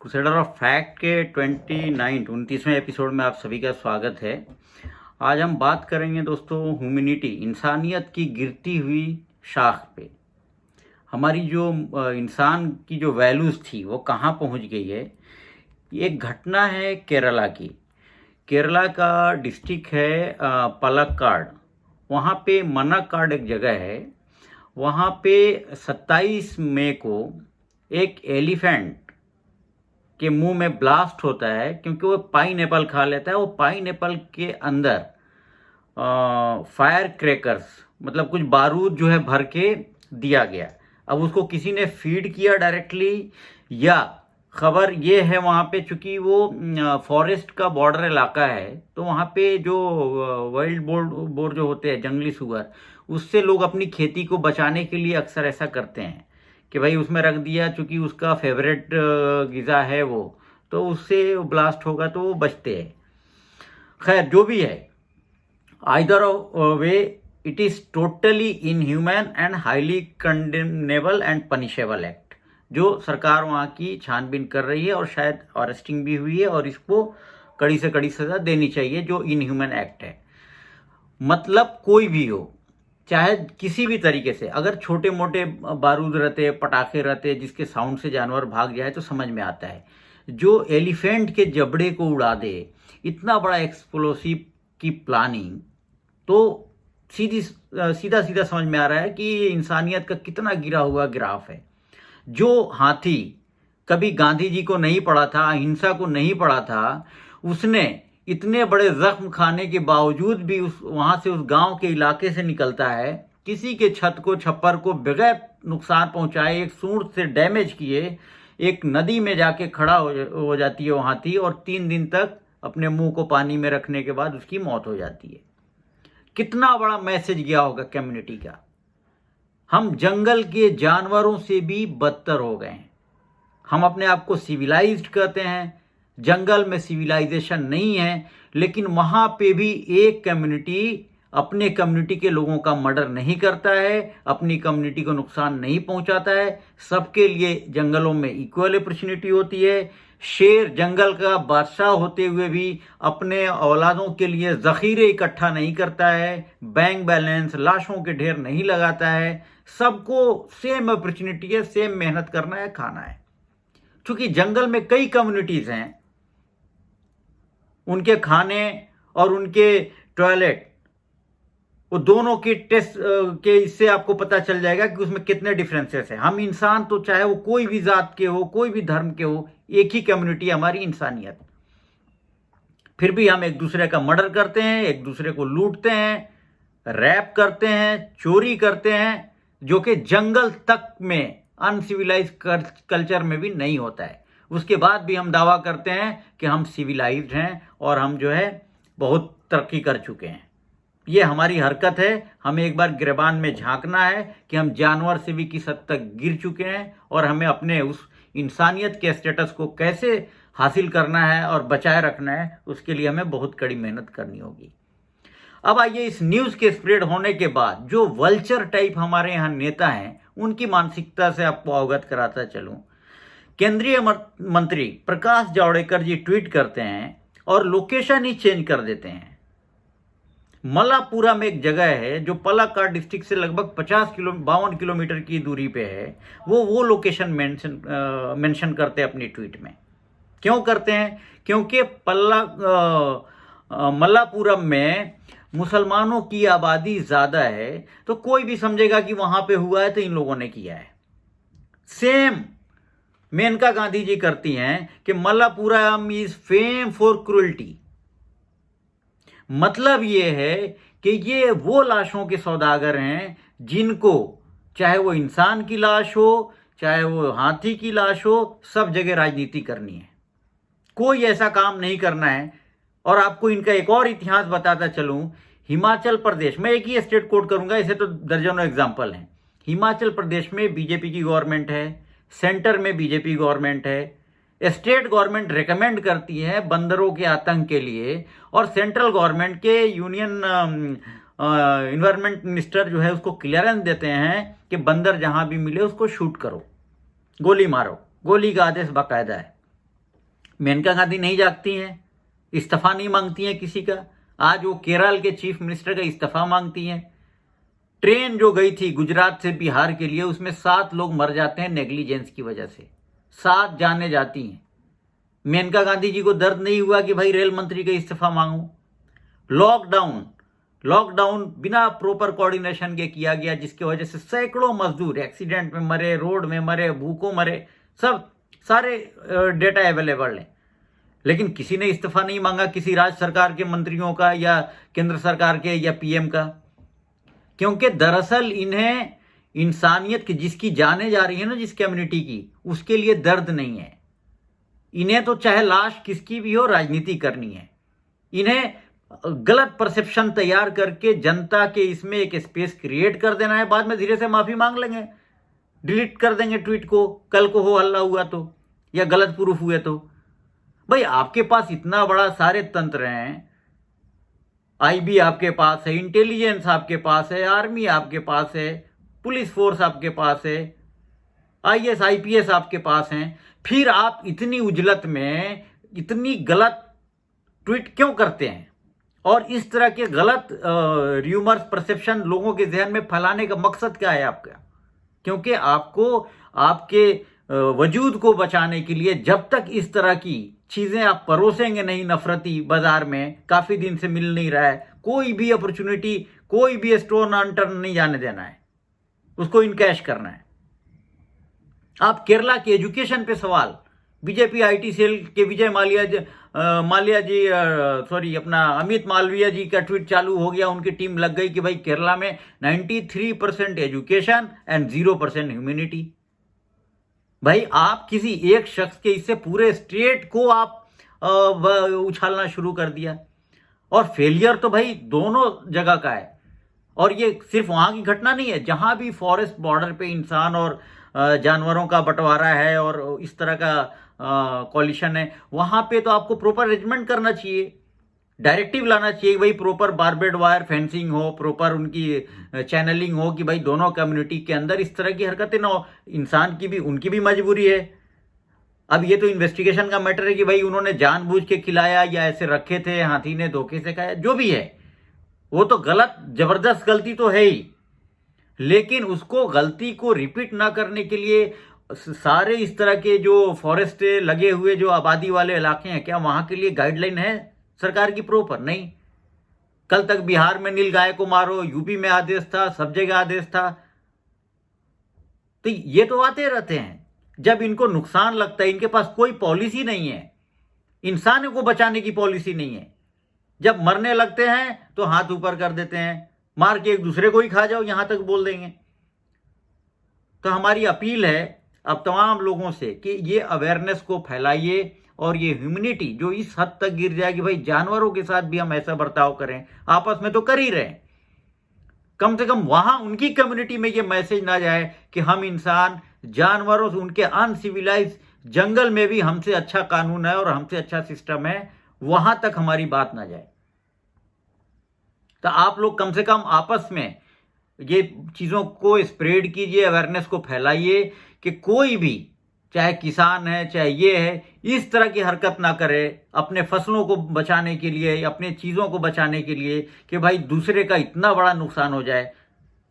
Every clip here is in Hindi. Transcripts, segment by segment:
क्रूसेडर ऑफ फैक्ट के 29वें एपिसोड में आप सभी का स्वागत है। आज हम बात करेंगे दोस्तों ह्यूमैनिटी, इंसानियत की गिरती हुई शाख पे। हमारी जो इंसान की जो वैल्यूज़ थी वो कहाँ पहुँच गई है। एक घटना है केरला की। केरला का डिस्ट्रिक्ट है पलक्काड। वहाँ पे मनक्काड एक जगह है। वहाँ पे 27 मई को एक एलिफेंट के मुंह में ब्लास्ट होता है क्योंकि वो पाइन एप्पल खा लेता है। वो पाइन एप्पल के अंदर फायर क्रैकर्स मतलब कुछ बारूद जो है भर के दिया गया। अब उसको किसी ने फीड किया डायरेक्टली या खबर ये है वहाँ पे, चूंकि वो फॉरेस्ट का बॉर्डर इलाका है तो वहाँ पे जो वाइल्ड बोर जो होते हैं, जंगली सुअर, उससे लोग अपनी खेती को बचाने के लिए अक्सर ऐसा करते हैं कि भाई उसमें रख दिया, चूंकि उसका फेवरेट ग़िज़ा है वो, तो उससे ब्लास्ट होगा तो वो बचते हैं। खैर जो भी है, either way it is totally inhuman and highly condemnable and punishable act, जो सरकार वहाँ की छानबीन कर रही है और शायद अरेस्टिंग भी हुई है और इसको कड़ी से कड़ी सज़ा देनी चाहिए, जो इनह्यूमन एक्ट है। मतलब कोई भी हो, चाहे किसी भी तरीके से, अगर छोटे मोटे बारूद रहते, पटाखे रहते जिसके साउंड से जानवर भाग जाए तो समझ में आता है। जो एलिफेंट के जबड़े को उड़ा दे, इतना बड़ा एक्सप्लोसिव की प्लानिंग, तो सीधा सीधा समझ में आ रहा है कि ये इंसानियत का कितना गिरा हुआ ग्राफ है। जो हाथी कभी गांधी जी को नहीं पड़ा था, अहिंसा को नहीं पड़ा था, उसने इतने बड़े जख्म खाने के बावजूद भी वहां से, उस गांव के इलाके से निकलता है, किसी के छत को, छप्पर को बगैर नुकसान पहुंचाए, एक सूंड से डैमेज किए, एक नदी में जाके खड़ा हो जाती है वो हाथी, और 3 दिन तक अपने मुंह को पानी में रखने के बाद उसकी मौत हो जाती है। कितना बड़ा मैसेज गया होगा कम्युनिटी का। हम जंगल के जानवरों से भी बदतर हो गए हैं। हम अपने आप को सिविलाइज्ड कहते हैं, जंगल में सिविलाइजेशन नहीं है, लेकिन वहां पे भी एक कम्युनिटी अपने कम्युनिटी के लोगों का मर्डर नहीं करता है, अपनी कम्युनिटी को नुकसान नहीं पहुंचाता है। सबके लिए जंगलों में इक्वल अपॉर्चुनिटी होती है। शेर जंगल का बादशाह होते हुए भी अपने औलादों के लिए जखीरे इकट्ठा नहीं करता है, बैंक बैलेंस, लाशों के ढेर नहीं लगाता है। सबको सेम अपॉर्चुनिटी है, सेम मेहनत करना है, खाना है। क्योंकि जंगल में कई कम्युनिटीज हैं, उनके खाने और उनके टॉयलेट, वो दोनों के टेस्ट के इससे आपको पता चल जाएगा कि उसमें कितने डिफरेंसेस हैं। हम इंसान तो चाहे वो कोई भी जात के हो, कोई भी धर्म के हो, एक ही कम्युनिटी है हमारी इंसानियत। फिर भी हम एक दूसरे का मर्डर करते हैं, एक दूसरे को लूटते हैं, रैप करते हैं, चोरी करते हैं, जो कि जंगल तक में अनसिविलाइज कल्चर में भी नहीं होता है। उसके बाद भी हम दावा करते हैं कि हम सिविलाइज्ड हैं और हम जो है बहुत तरक्की कर चुके हैं। ये हमारी हरकत है। हमें एक बार गिरबान में झांकना है कि हम जानवर से भी किस हद तक गिर चुके हैं और हमें अपने उस इंसानियत के स्टेटस को कैसे हासिल करना है और बचाए रखना है, उसके लिए हमें बहुत कड़ी मेहनत करनी होगी। अब आइए, इस न्यूज के स्प्रेड होने के बाद जो वल्चर टाइप हमारे यहाँ नेता हैं, उनकी मानसिकता से आपको अवगत कराता चलूं। केंद्रीय मंत्री प्रकाश जावड़ेकर जी ट्वीट करते हैं और लोकेशन ही चेंज कर देते हैं। मल्लापुरा में एक जगह है जो पलक्काड डिस्ट्रिक्ट से लगभग 52 किलोमीटर की दूरी पे है। वो लोकेशन मेंशन करते हैं अपनी ट्वीट में। क्यों करते हैं? क्योंकि मल्लापुरम में मुसलमानों की आबादी ज्यादा है, तो कोई भी समझेगा कि वहां पे हुआ है तो इन लोगों ने किया है। सेम मेनका गांधी जी करती हैं कि Malappuram is fame for cruelty. मतलब ये है कि ये वो लाशों के सौदागर हैं जिनको, चाहे वो इंसान की लाश हो, चाहे वो हाथी की लाश हो, सब जगह राजनीति करनी है। कोई ऐसा काम नहीं करना है। और आपको इनका एक और इतिहास बताता चलूं। हिमाचल प्रदेश, मैं एक ही स्टेट कोट करूंगा, इसे तो दर्जनों एग्जाम्पल हैं। हिमाचल प्रदेश में बीजेपी की गवर्नमेंट है, सेंटर में बीजेपी गवर्नमेंट है। स्टेट गवर्नमेंट रेकमेंड करती है बंदरों के आतंक के लिए, और सेंट्रल गवर्नमेंट के यूनियन इन्वायरमेंट मिनिस्टर जो है उसको क्लियरेंस देते हैं कि बंदर जहां भी मिले उसको शूट करो, गोली मारो। गोली का आदेश बाकायदा है। मेनका गांधी नहीं जागती हैं, इस्तीफा नहीं मांगती हैं किसी का। आज वो केरल के चीफ मिनिस्टर का इस्तीफा मांगती हैं। ट्रेन जो गई थी गुजरात से बिहार के लिए, उसमें 7 लोग मर जाते हैं नेग्लिजेंस की वजह से, 7 जाने जाती हैं। मेनका गांधी जी को दर्द नहीं हुआ कि भाई रेल मंत्री का इस्तीफा मांगू। लॉकडाउन बिना प्रॉपर कोऑर्डिनेशन के किया गया, जिसकी वजह से सैकड़ों मजदूर एक्सीडेंट में मरे, रोड में मरे, भूखों मरे, सब सारे डेटा अवेलेबल है। लेकिन किसी ने इस्तीफा नहीं मांगा, किसी राज्य सरकार के मंत्रियों का या केंद्र सरकार के या पीएम का, क्योंकि दरअसल इन्हें इंसानियत की, जिसकी जाने जा रही है ना, जिस कम्युनिटी की, उसके लिए दर्द नहीं है। इन्हें तो चाहे लाश किसकी भी हो, राजनीति करनी है। इन्हें गलत परसेप्शन तैयार करके जनता के इसमें एक स्पेस क्रिएट कर देना है। बाद में धीरे से माफी मांग लेंगे, डिलीट कर देंगे ट्वीट को, कल को हो हल्ला हुआ तो, या गलत प्रूफ हुए तो। भाई आपके पास इतना बड़ा सारे तंत्र हैं, आईबी आपके पास है, इंटेलिजेंस आपके पास है, आर्मी आपके पास है, पुलिस फोर्स आपके पास है, आईएएस आईपीएस आपके पास हैं, फिर आप इतनी उजलत में इतनी गलत ट्वीट क्यों करते हैं? और इस तरह के गलत र्यूमर्स, परसेप्शन लोगों के ज़हन में फैलाने का मकसद क्या है आपका? क्योंकि आपको आपके वजूद को बचाने के लिए जब तक इस तरह की चीज़ें आप परोसेंगे नहीं नफरती बाजार में, काफ़ी दिन से मिल नहीं रहा है, कोई भी अपॉर्चुनिटी, कोई भी स्टोन अनटर्न नहीं जाने देना है, उसको इनकैश करना है। आप केरला के एजुकेशन पे सवाल, बीजेपी आईटी सेल के विजय अमित मालविया जी का ट्वीट चालू हो गया, उनकी टीम लग गई कि भाई केरला में 93% एजुकेशन एंड 0% ह्यूमैनिटी। भाई आप किसी एक शख्स के, इससे पूरे स्टेट को आप उछालना शुरू कर दिया। और फेलियर तो भाई दोनों जगह का है। और ये सिर्फ वहां की घटना नहीं है, जहां भी फॉरेस्ट बॉर्डर पे इंसान और जानवरों का बंटवारा है और इस तरह का कॉलिशन है, वहां पे तो आपको प्रॉपर अरेंजमेंट करना चाहिए, डायरेक्टिव लाना चाहिए भाई, प्रॉपर बारबेड वायर फेंसिंग हो, प्रॉपर उनकी चैनलिंग हो कि भाई दोनों कम्युनिटी के अंदर इस तरह की हरकतें ना हो। इंसान की भी, उनकी भी मजबूरी है। अब ये तो इन्वेस्टिगेशन का मैटर है कि भाई उन्होंने जानबूझ के खिलाया या ऐसे रखे थे, हाथी ने धोखे से खाया, जो भी है वो तो गलत, जबरदस्त गलती तो है ही। लेकिन उसको, गलती को रिपीट ना करने के लिए सारे इस तरह के जो फॉरेस्ट लगे हुए जो आबादी वाले इलाके हैं, क्या वहां के लिए गाइडलाइन है सरकार की प्रॉपर? नहीं। कल तक बिहार में नीलगाय को मारो, यूपी में आदेश था, सब जगह आदेश था। तो ये तो आते रहते हैं। जब इनको नुकसान लगता है, इनके पास कोई पॉलिसी नहीं है, इंसानों को बचाने की पॉलिसी नहीं है। जब मरने लगते हैं तो हाथ ऊपर कर देते हैं, मार के एक दूसरे को ही खा जाओ, यहां तक बोल देंगे। तो हमारी अपील है अब तमाम लोगों से कि ये अवेयरनेस को फैलाइए, और ये ह्यूमैनिटी जो इस हद तक गिर जाए कि भाई जानवरों के साथ भी हम ऐसा बर्ताव करें, आपस में तो कर ही रहे हैं, कम से कम वहां उनकी कम्युनिटी में ये मैसेज ना जाए कि हम इंसान जानवरों से, उनके अनसिविलाइज जंगल में भी हमसे अच्छा कानून है और हमसे अच्छा सिस्टम है, वहां तक हमारी बात ना जाए। तो आप लोग कम से कम आपस में ये चीज़ों को स्प्रेड कीजिए, अवेयरनेस को फैलाइए कि कोई भी, चाहे किसान है चाहे ये है, इस तरह की हरकत ना करे अपने फसलों को बचाने के लिए, अपने चीज़ों को बचाने के लिए, कि भाई दूसरे का इतना बड़ा नुकसान हो जाए।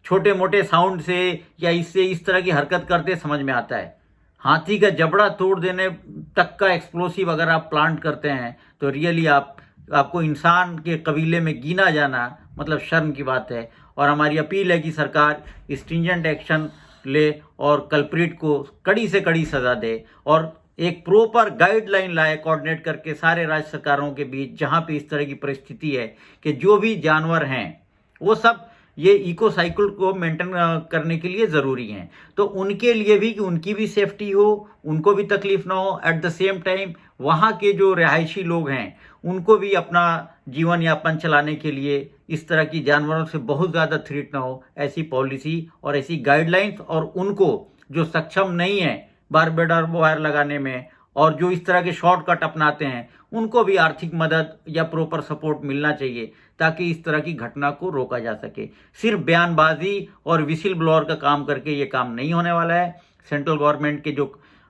छोटे मोटे साउंड से या इससे इस तरह की हरकत करते समझ में आता है, हाथी का जबड़ा तोड़ देने तक का एक्सप्लोसिव अगर आप प्लांट करते हैं तो रियली आपको इंसान के कबीले में गिना जाना मतलब शर्म की बात है। और हमारी अपील है कि सरकार स्ट्रिंजेंट एक्शन ले और कल्प्रिट को कड़ी से कड़ी सजा दे, और एक प्रॉपर गाइडलाइन लाए कोऑर्डिनेट करके सारे राज्य सरकारों के बीच, जहां पे इस तरह की परिस्थिति है कि जो भी जानवर हैं वो सब ये इको साइकिल को मेंटेन करने के लिए ज़रूरी हैं। तो उनके लिए भी, कि उनकी भी सेफ्टी हो, उनको भी तकलीफ ना हो, एट द सेम टाइम वहाँ के जो रिहायशी लोग हैं उनको भी अपना जीवन यापन चलाने के लिए इस तरह की जानवरों से बहुत ज़्यादा थ्रेट ना हो, ऐसी पॉलिसी और ऐसी गाइडलाइंस, और उनको जो सक्षम नहीं है बारबेड वायर लगाने में और जो इस तरह के शॉर्टकट अपनाते हैं, उनको भी आर्थिक मदद या प्रॉपर सपोर्ट मिलना चाहिए, ताकि इस तरह की घटना को रोका जा सके। सिर्फ बयानबाजी और विसिल ब्लोअर का काम करके ये काम नहीं होने वाला है। सेंट्रल गवर्नमेंट के जो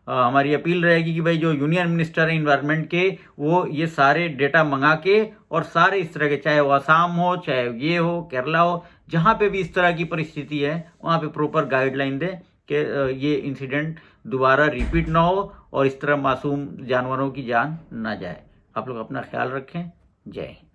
हमारी अपील रहेगी कि भाई जो यूनियन मिनिस्टर है इन्वायरमेंट के, वो ये सारे डेटा मंगा के और सारे इस तरह के, चाहे वो असम हो, चाहे ये हो, केरला हो, जहाँ पे भी इस तरह की परिस्थिति है वहाँ पे प्रॉपर गाइडलाइन दें कि ये इंसिडेंट दोबारा रिपीट ना हो और इस तरह मासूम जानवरों की जान ना जाए। आप लोग अपना ख्याल रखें। जय हिंद।